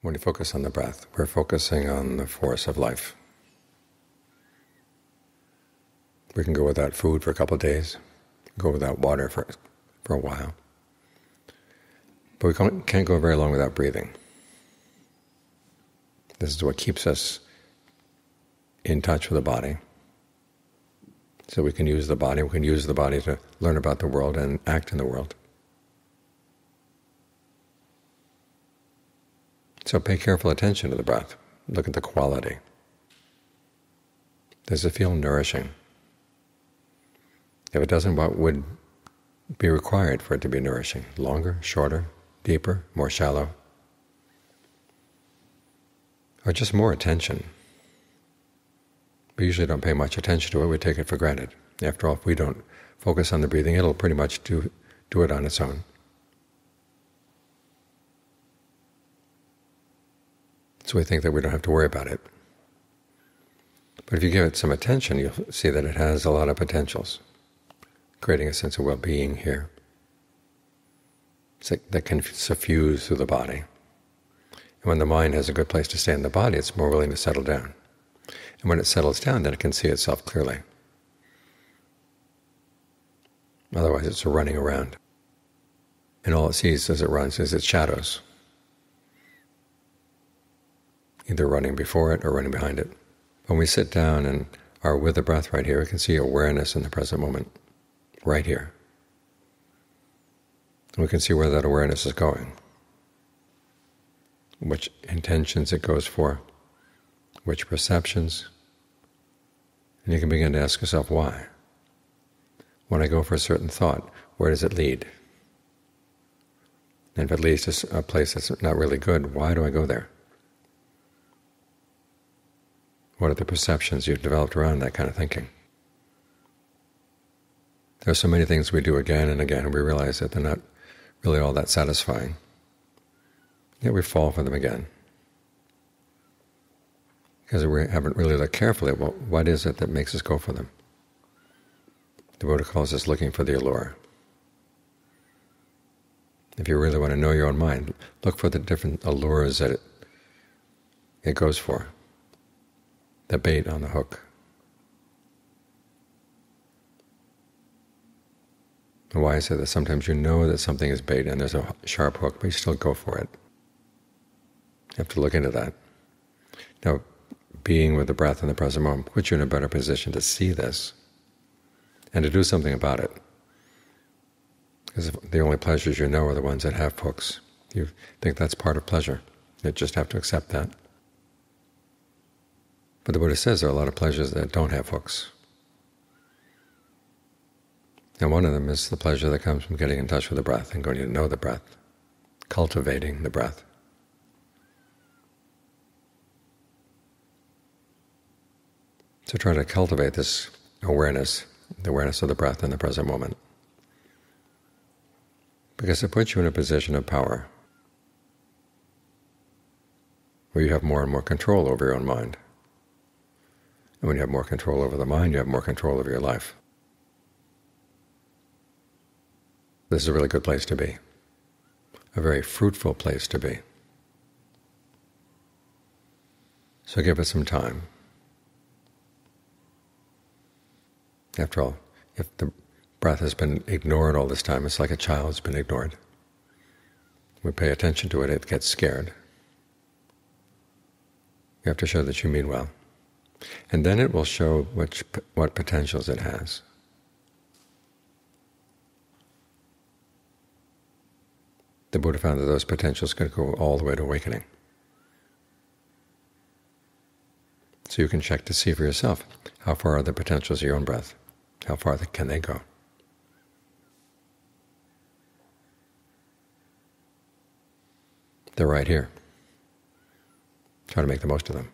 When you focus on the breath, we're focusing on the force of life. We can go without food for a couple of days, go without water for a while, but we can't go very long without breathing. This is what keeps us in touch with the body. So we can use the body to learn about the world and act in the world. So pay careful attention to the breath. Look at the quality. Does it feel nourishing? If it doesn't, what would be required for it to be nourishing? Longer, shorter, deeper, more shallow? Or just more attention? We usually don't pay much attention to it. We take it for granted. After all, if we don't focus on the breathing, it'll pretty much do it on its own. So we think that we don't have to worry about it. But if you give it some attention, you'll see that it has a lot of potentials, creating a sense of well-being here. It's like that can suffuse through the body. And when the mind has a good place to stay in the body, it's more willing to settle down. And when it settles down, then it can see itself clearly. Otherwise it's running around. And all it sees as it runs is its shadows, either running before it or running behind it. When we sit down and are with the breath right here, we can see awareness in the present moment, right here. And we can see where that awareness is going, which intentions it goes for, which perceptions, and you can begin to ask yourself why. When I go for a certain thought, where does it lead? And if it leads to a place that's not really good, why do I go there? What are the perceptions you've developed around that kind of thinking? There are so many things we do again and again, and we realize that they're not really all that satisfying. Yet we fall for them again, because we haven't really looked carefully at what is it that makes us go for them. The Buddha calls this looking for the allure. If you really want to know your own mind, look for the different allures that it goes for, the bait on the hook. And why is it that sometimes you know that something is bait and there's a sharp hook, but you still go for it? You have to look into that. Now, being with the breath in the present moment puts you in a better position to see this and to do something about it. Because the only pleasures you know are the ones that have hooks. You think that's part of pleasure. You just have to accept that. But the Buddha says there are a lot of pleasures that don't have hooks. And one of them is the pleasure that comes from getting in touch with the breath and going to know the breath, cultivating the breath. So try to cultivate this awareness, the awareness of the breath in the present moment, because it puts you in a position of power where you have more and more control over your own mind. And when you have more control over the mind, you have more control over your life. This is a really good place to be, a very fruitful place to be. So give it some time. After all, if the breath has been ignored all this time, it's like a child has been ignored. We pay attention to it, it gets scared. You have to show that you mean well. And then it will show what potentials it has. The Buddha found that those potentials could go all the way to awakening. So you can check to see for yourself, how far are the potentials of your own breath? How far can they go? They're right here. Try to make the most of them.